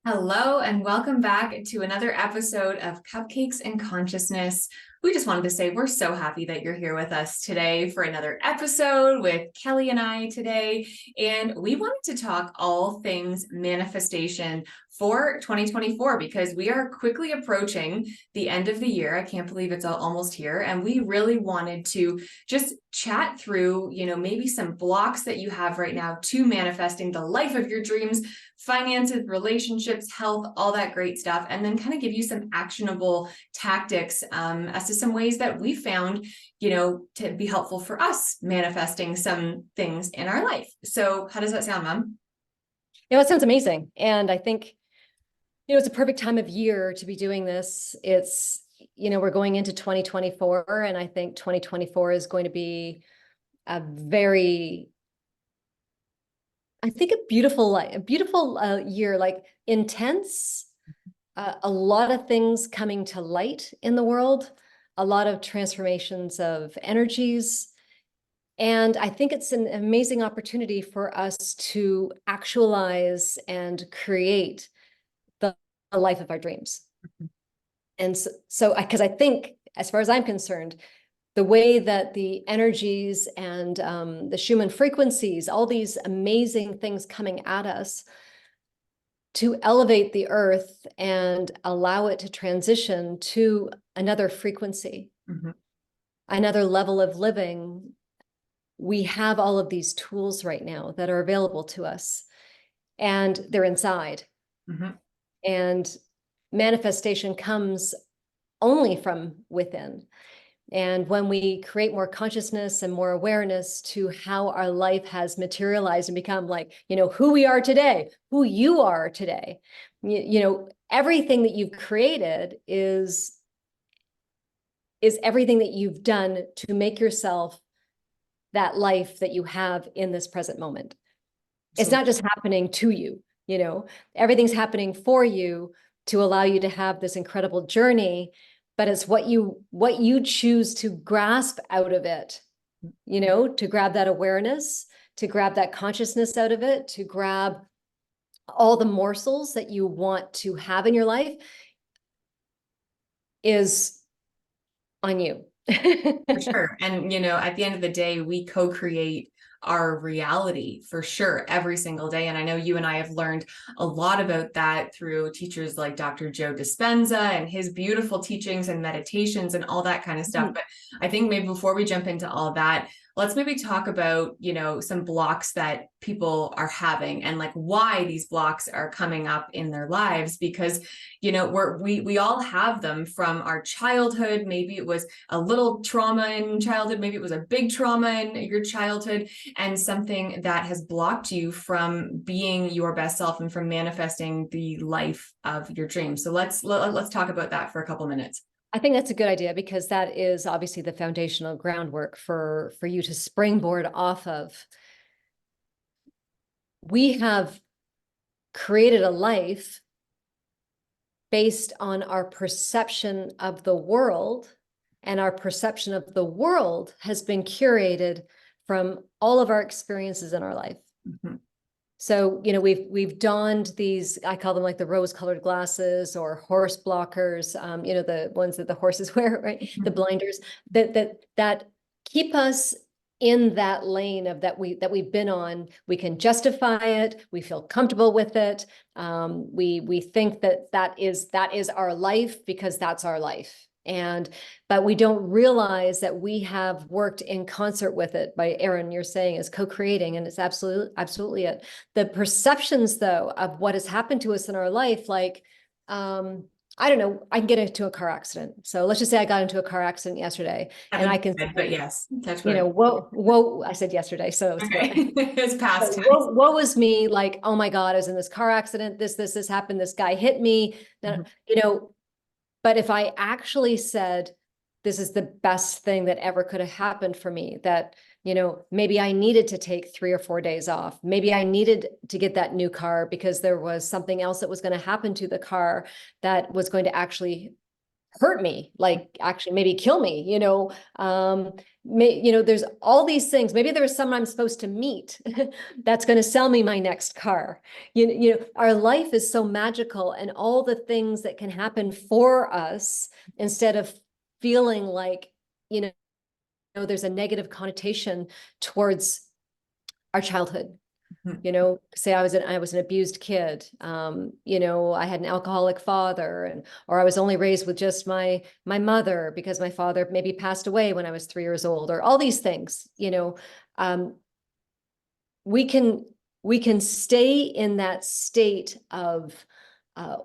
Hello, and welcome back to another episode of Cupcakes and Consciousness. We just wanted to say we're so happy that you're here with us today for another episode with Kelly and I today. And we wanted to talk all things manifestation for 2024 because we are quickly approaching the end of the year. I can't believe it's almost here. And we really wanted to just chat through, maybe some blocks that you have right now to manifesting the life of your dreams, finances, relationships, health, all that great stuff, and then kind of give you some actionable tactics as to some ways that we found, to be helpful for us manifesting some things in our life. So how does that sound, Mom? It sounds amazing. And I think, it's a perfect time of year to be doing this. It's, we're going into 2024, and I think 2024 is going to be a beautiful year, like intense, a lot of things coming to light in the world, a lot of transformations of energies. And I think it's an amazing opportunity for us to actualize and create the life of our dreams. And because I think, as far as I'm concerned, the way that the energies and the Schumann frequencies, all these amazing things coming at us to elevate the earth and allow it to transition to another frequency, another level of living. We have all of these tools right now that are available to us, and they're inside. And manifestation comes only from within. And when we create more consciousness and more awareness to how our life has materialized and become like, who we are today, who you are today, everything that you've created is everything that you've done to make yourself that life that you have in this present moment. It's not just happening to you, everything's happening for you to allow you to have this incredible journey, but it's what you choose to grasp out of it, to grab that awareness, to grab that consciousness out of it, to grab all the morsels that you want to have in your life is on you. For sure. And, at the end of the day, we co-create our reality for sure every single day. And I know you and I have learned a lot about that through teachers like Dr. Joe Dispenza and his beautiful teachings and meditations and all that kind of stuff. But I think maybe before we jump into all that, let's maybe talk about, some blocks that people are having and like why these blocks are coming up in their lives, because, we all have them from our childhood. Maybe it was a little trauma in childhood. Maybe it was a big trauma in your childhood and something that has blocked you from being your best self and from manifesting the life of your dreams. So let's talk about that for a couple minutes. I think that's a good idea, because that is obviously the foundational groundwork for you to springboard off of. We have created a life based on our perception of the world, and our perception of the world has been curated from all of our experiences in our life. So, we've donned these, I call them like the rose-colored glasses or horse blockers, the ones that the horses wear, right? The blinders that keep us in that lane of that we've been on. We can justify it. We feel comfortable with it. We think that is our life because that's our life. But we don't realize that we have worked in concert with it. By Erinn, you're saying is co-creating, and it's absolutely it. The perceptions, though, of what has happened to us in our life, like, I don't know, I can get into a car accident. So let's just say I got into a car accident yesterday, and I can, but yes, that's whoa, I said yesterday, so it's okay. It's past tense. What was me like? Oh my God, I was in this car accident. This happened. This guy hit me. But if I actually said, this is the best thing that ever could have happened for me, that, maybe I needed to take 3 or 4 days off. Maybe I needed to get that new car because there was something else that was going to happen to the car that was going to actually hurt me, like actually maybe kill me, there's all these things. Maybe there's someone I'm supposed to meet that's going to sell me my next car. Our life is so magical, and all the things that can happen for us, instead of feeling like, there's a negative connotation towards our childhood. Say I was an abused kid. I had an alcoholic father, or I was only raised with just my mother because my father maybe passed away when I was 3 years old, or all these things. We can stay in that state of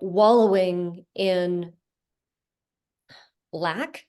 wallowing in lack,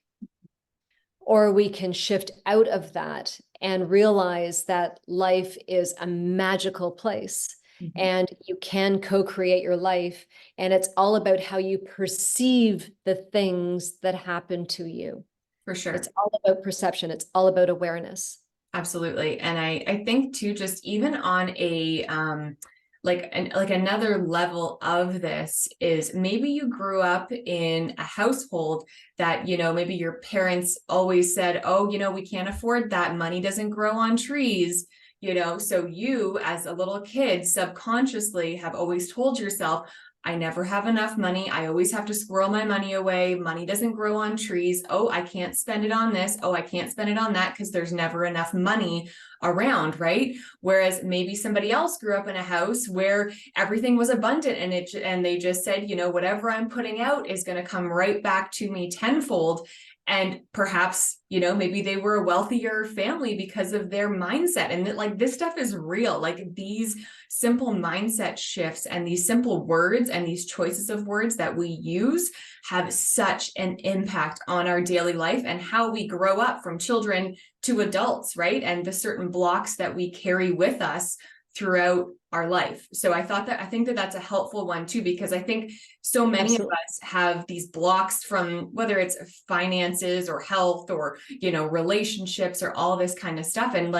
or we can shift out of that and realize that life is a magical place, and you can co-create your life. And it's all about how you perceive the things that happen to you. For sure. It's all about perception. It's all about awareness. Absolutely. And I think too, just even on a like another level of this is, maybe you grew up in a household that, maybe your parents always said, oh, we can't afford that. Money doesn't grow on trees. So you as a little kid subconsciously have always told yourself, I never have enough money. I always have to squirrel my money away. Money doesn't grow on trees. Oh, I can't spend it on this. Oh, I can't spend it on that because there's never enough money around, right? Whereas maybe somebody else grew up in a house where everything was abundant, and they just said, whatever I'm putting out is going to come right back to me tenfold. And perhaps, maybe they were a wealthier family because of their mindset. And that, this stuff is real. These simple mindset shifts and these simple words and these choices of words that we use have such an impact on our daily life and how we grow up from children to adults, right? And the certain blocks that we carry with us throughout our life. So I think that that's a helpful one too, because I think so many Absolutely. Of us have these blocks from whether it's finances or health or, relationships or all this kind of stuff. And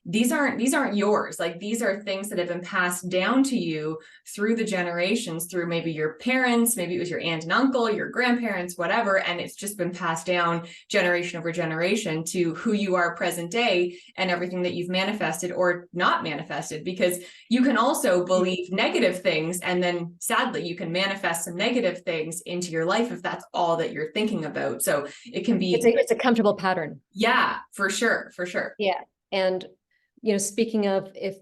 these aren't yours. These are things that have been passed down to you through the generations, through maybe your parents, maybe it was your aunt and uncle, your grandparents, whatever. And it's just been passed down generation over generation to who you are present day and everything that you've manifested or not manifested, because you can also believe negative things. And then sadly, you can manifest some negative things into your life if that's all that you're thinking about. So it can be, it's a comfortable pattern. Yeah, for sure. For sure. Yeah. And, speaking of, if,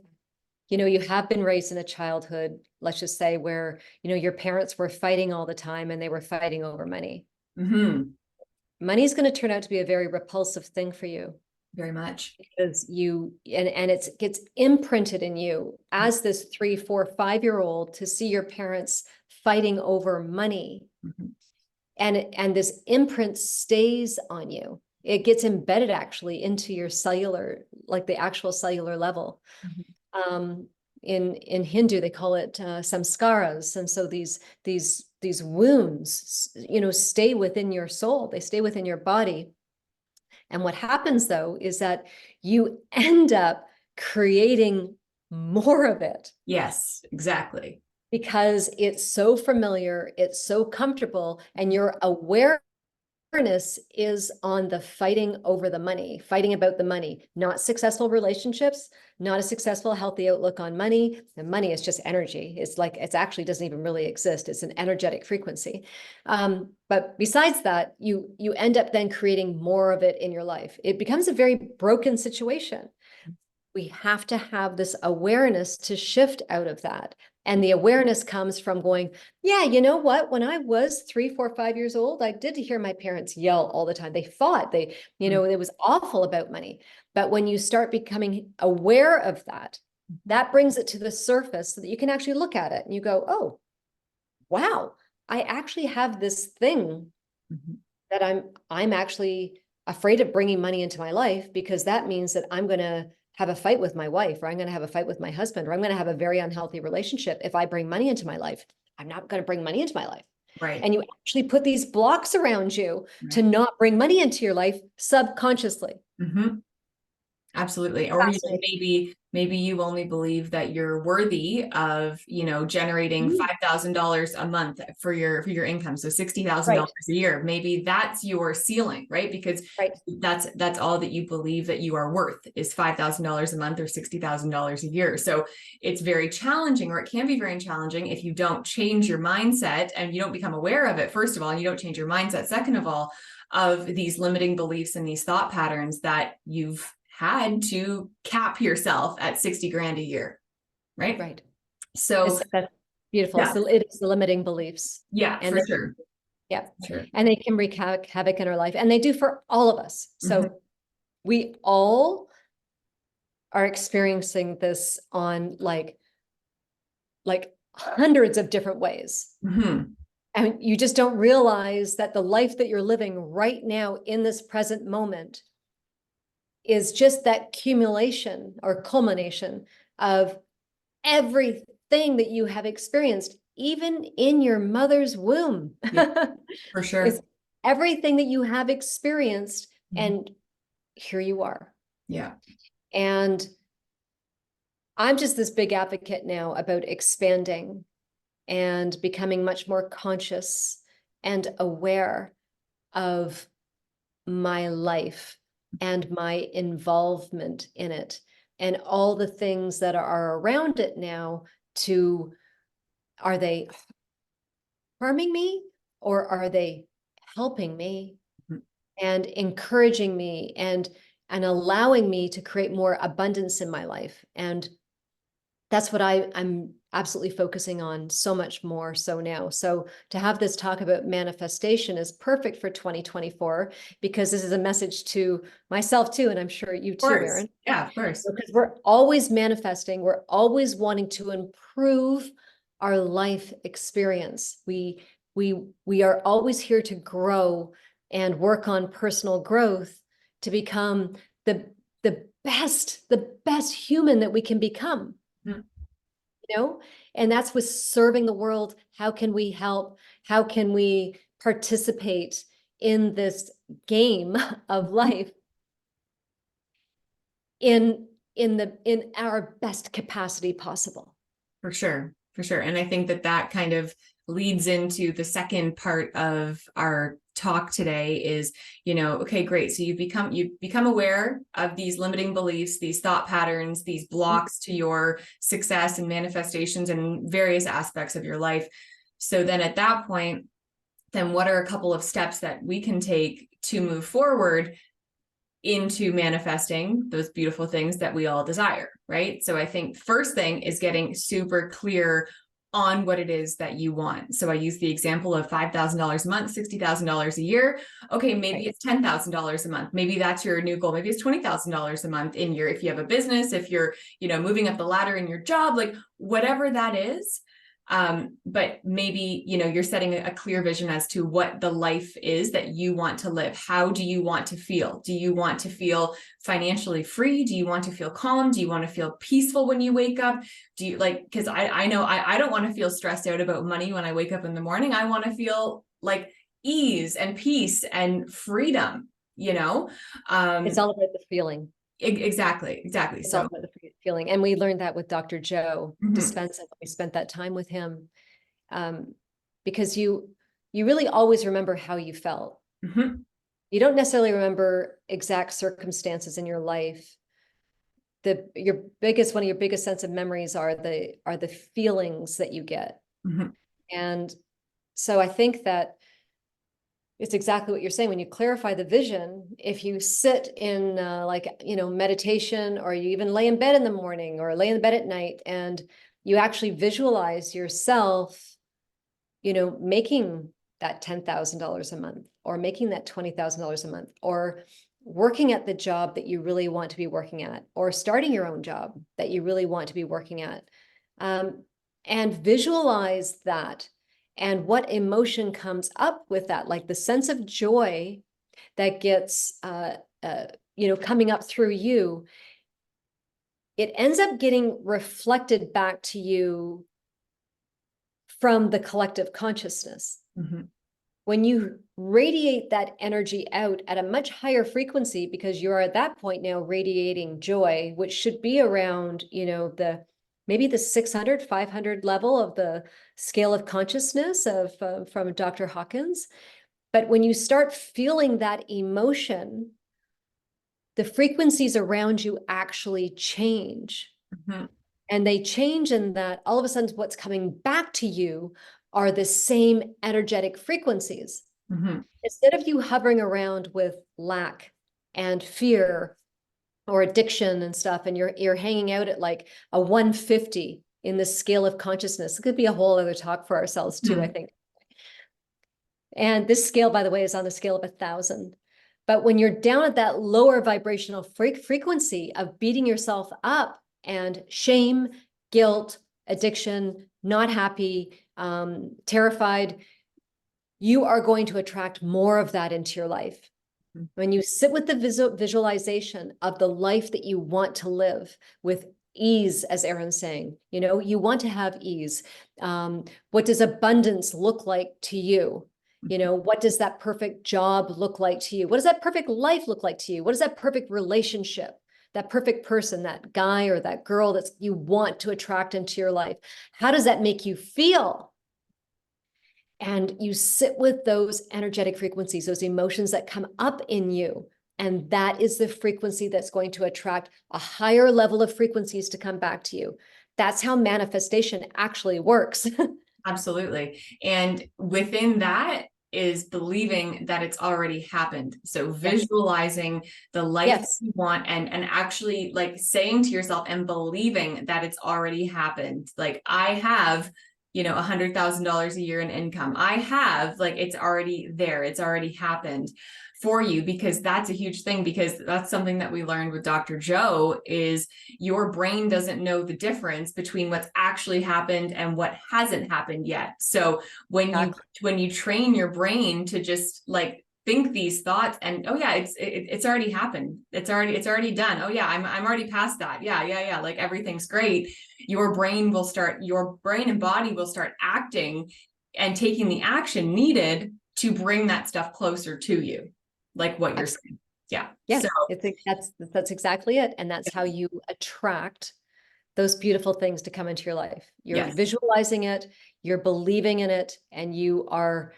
you have been raised in a childhood, let's just say where, your parents were fighting all the time and they were fighting over money. Money is going to turn out to be a very repulsive thing for you. Very much. Because it gets imprinted in you as this 3, 4, 5-year-old to see your parents fighting over money. And this imprint stays on you. It gets embedded actually into your cellular, the actual cellular level. In Hindu, they call it samskaras. And so these wounds, stay within your soul. They stay within your body. And what happens though, is that you end up creating more of it. Yes, exactly. Because it's so familiar, it's so comfortable, and your awareness is on the fighting over the money, fighting about the money, not successful relationships, not a successful, healthy outlook on money. And money is just energy. It's actually doesn't even really exist. It's an energetic frequency. But besides that, you end up then creating more of it in your life. It becomes a very broken situation. We have to have this awareness to shift out of that. And the awareness comes from going, yeah, you know what? When I was 3, 4, 5 years old, I did hear my parents yell all the time. They fought. It was awful about money. But when you start becoming aware of that, that brings it to the surface so that you can actually look at it and you go, oh, wow, I actually have this thing that I'm actually afraid of bringing money into my life, because that means that I'm going to have a fight with my wife, or I'm going to have a fight with my husband, or I'm going to have a very unhealthy relationship if I bring money into my life. I'm not going to bring money into my life. Right. And you actually put these blocks around you to not bring money into your life subconsciously. Absolutely. Or Fascinating. maybe you only believe that you're worthy of, generating Mm. $5,000 a month for your income. So $60,000 Right, a year. Maybe that's your ceiling, right? Because right. that's all that you believe that you are worth is $5,000 a month or $60,000 a year. So it's very challenging, or it can be very challenging if you don't change your mindset and you don't become aware of it, first of all, and you don't change your mindset, second of all, of these limiting beliefs and these thought patterns that you've had to cap yourself at 60 grand a year, right? Right. So That's beautiful. yeah, So it is the limiting beliefs. yeah, And for they, sure. yeah. Sure. And they can wreak havoc in our life. And they do for all of us. Mm-hmm. So we all are experiencing this on like hundreds of different ways. Mm-hmm. And you just don't realize that the life that you're living right now in this present moment is just that accumulation or culmination of everything that you have experienced, even in your mother's womb. Yeah, for sure. It's everything that you have experienced, Mm-hmm. and here you are. Yeah, And I'm just this big advocate now about expanding and becoming much more conscious and aware of my life and my involvement in it and all the things that are around it now. To Are they harming me, or are they helping me mm-hmm. and encouraging me and allowing me to create more abundance in my life? And that's what I'm absolutely focusing on so much more so now. So to have this talk about manifestation is perfect for 2024, because this is a message to myself too, and I'm sure you Of too, course. Erinn. Yeah, of course. Because we're always manifesting, we're always wanting to improve our life experience. We are always here to grow and work on personal growth to become the best human that we can become, Mm-hmm. you know? And that's with serving the world. How can we help? How can we participate in this game of life in in our best capacity possible? For sure. For sure. And I think that that kind of leads into the second part of our talk today is, okay, great. So you become aware of these limiting beliefs, these thought patterns, these blocks to your success and manifestations and various aspects of your life. So then at that point, then what are a couple of steps that we can take to move forward into manifesting those beautiful things that we all desire, right? So I think first thing is getting super clear on what it is that you want. So I use the example of $5,000 a month, $60,000 a year. Okay, maybe Right. it's $10,000 a month. Maybe that's your new goal. Maybe it's $20,000 a month in your, if you have a business, if you're, moving up the ladder in your job, like whatever that is. But maybe, you're setting a clear vision as to what the life is that you want to live. How do you want to feel? Do you want to feel financially free? Do you want to feel calm? Do you want to feel peaceful when you wake up? Do you because I know I don't want to feel stressed out about money when I wake up in the morning. I want to feel like ease and peace and freedom, It's all about the feeling. exactly. It's all So about the feeling. And we learned that with Dr. Joe mhm, Dispenza. We spent that time with him, um, because you really always remember how you felt. mhm, You don't necessarily remember exact circumstances in your life. One of your biggest sense of memories are the feelings that you get. mhm, And so I think that it's exactly what you're saying. When you clarify the vision, if you sit in meditation, or you even lay in bed in the morning or lay in bed at night, and you actually visualize yourself, making that $10,000 a month, or making that $20,000 a month, or working at the job that you really want to be working at, or starting your own job that you really want to be working at, and visualize that, and what emotion comes up with that, like the sense of joy that gets coming up through you. It ends up getting reflected back to you from the collective consciousness. mhm. when you radiate that energy out at a much higher frequency, because you're at that point now radiating joy, which should be around, maybe the 600, 500 level of the scale of consciousness from Dr. Hawkins. But when you start feeling that emotion, the frequencies around you actually change. Mm-hmm. And they change in that all of a sudden what's coming back to you are the same energetic frequencies. Mm-hmm. Instead of you hovering around with lack and fear or addiction and stuff, and you're hanging out at like a 150 in the scale of consciousness. It could be a whole other talk for ourselves too, I think. And this scale, by the way, is on the scale of 1,000. But when you're down at that lower vibrational frequency of beating yourself up and shame, guilt, addiction, not happy, terrified, you are going to attract more of that into your life. When you sit with the visualization of the life that you want to live with ease, as Erin's saying, you want to have ease. What does abundance look like to you? What does that perfect job look like to you? What does that perfect life look like to you? What is that perfect relationship? That perfect person, that guy or that girl that you want to attract into your life? How does that make you feel? And you sit with those energetic frequencies, those emotions that come up in you. And that is the frequency that's going to attract a higher level of frequencies to come back to you. That's how manifestation actually works. Absolutely. And within that is believing that it's already happened. So visualizing the life you want and actually like saying to yourself and believing that it's already happened. Like I have, $100,000 a year in income. I have, like, it's already there. It's already happened for you, because that's a huge thing, because that's something that we learned with Dr. Joe is your brain doesn't know the difference between what's actually happened and what hasn't happened yet. So when you train your brain to just like think these thoughts and, oh yeah, it's already happened. It's already done. Oh yeah, I'm already past that. Yeah. Like everything's great. Your brain and body will start acting and taking the action needed to bring that stuff closer to you. Like what you're saying. Yeah. So that's exactly it. And that's how you attract those beautiful things to come into your life. You're visualizing it, you're believing in it, and you are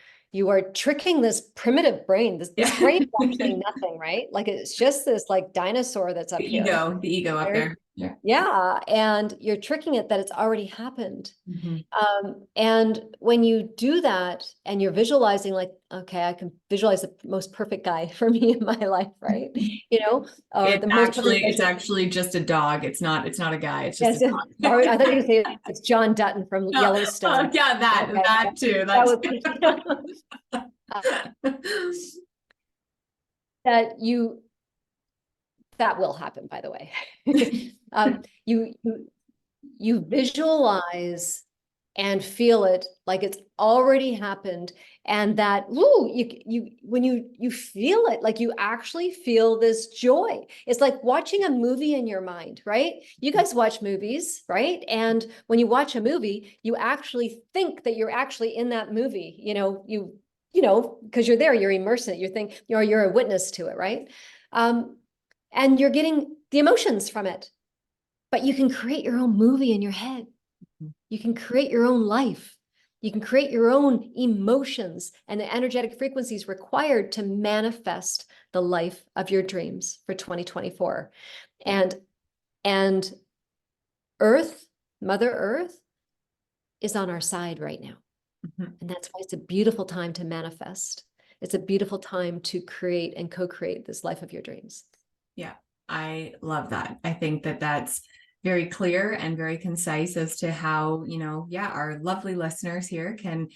tricking this primitive brain. This brain is actually nothing, right? Like it's just this like dinosaur that's up here. The ego up there. Yeah. And you're tricking it that it's already happened. And when you do that and you're visualizing like, okay, I can visualize the most perfect guy for me in my life, right? Or it's actually just a dog. It's not a guy. It's just a dog. Sorry, I thought you were going to say it's John Dutton from Yellowstone. Yeah, that too. That will happen, by the way. You visualize and feel it like it's already happened, and that when you feel it, like you actually feel this joy. It's like watching a movie in your mind, right? You guys watch movies, right? And when you watch a movie, you actually think that you're actually in that movie. Because you're there, you're immersed in it. You're a witness to it, right? And you're getting the emotions from it. But you can create your own movie in your head. You can create your own life. You can create your own emotions and the energetic frequencies required to manifest the life of your dreams for 2024. And Mother Earth is on our side right now. And that's why it's a beautiful time to manifest. It's a beautiful time to create and co-create this life of your dreams. Yeah, I love that. I think that that's very clear and very concise as to how, our lovely listeners here can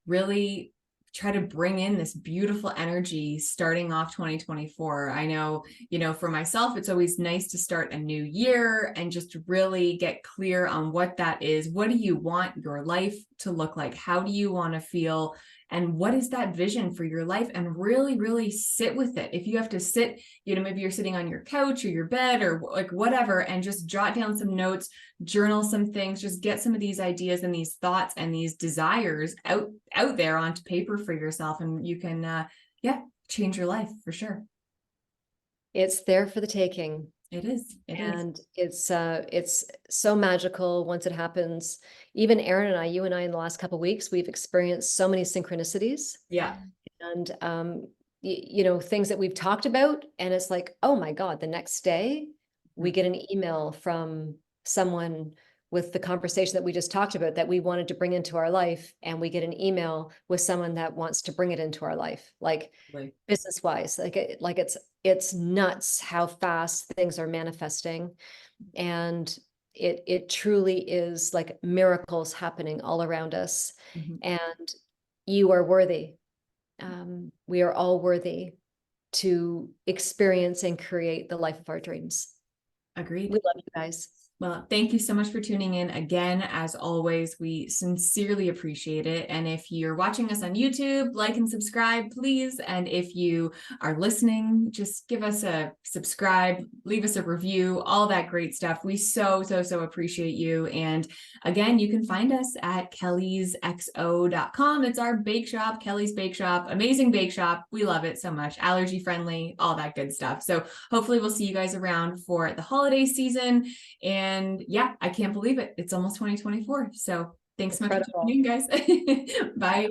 really try to bring in this beautiful energy starting off 2024. I know, for myself, it's always nice to start a new year and just really get clear on what that is. What do you want your life to look like? How do you want to feel and what is that vision for your life, and really, really sit with it. If you have to sit, maybe you're sitting on your couch or your bed or like whatever, and just jot down some notes, journal some things, just get some of these ideas and these thoughts and these desires out there onto paper for yourself, and you can change your life for sure. It's there for the taking. It is. And it's so magical once it happens. Even Erinn and I, you and I, in the last couple of weeks, we've experienced so many synchronicities. Yeah. And things that we've talked about, and it's like, oh my God, the next day we get an email from someone with the conversation that we just talked about that we wanted to bring into our life, and we get an email with someone that wants to bring it into our life, like business wise. Like it's nuts how fast things are manifesting, and it truly is like miracles happening all around us. And you are worthy. We are all worthy to experience and create the life of our dreams. Agreed. We love you guys. Well, thank you so much for tuning in again. As always, we sincerely appreciate it. And if you're watching us on YouTube, like and subscribe, please. And if you are listening, just give us a subscribe, leave us a review, all that great stuff. We so appreciate you. And again, you can find us at kellysxo.com. It's our bake shop, Kelly's Bake Shop, amazing bake shop. We love it so much. Allergy friendly, all that good stuff. So hopefully we'll see you guys around for the holiday season. And yeah, I can't believe it. It's almost 2024. So thanks so much for tuning in, guys. Bye.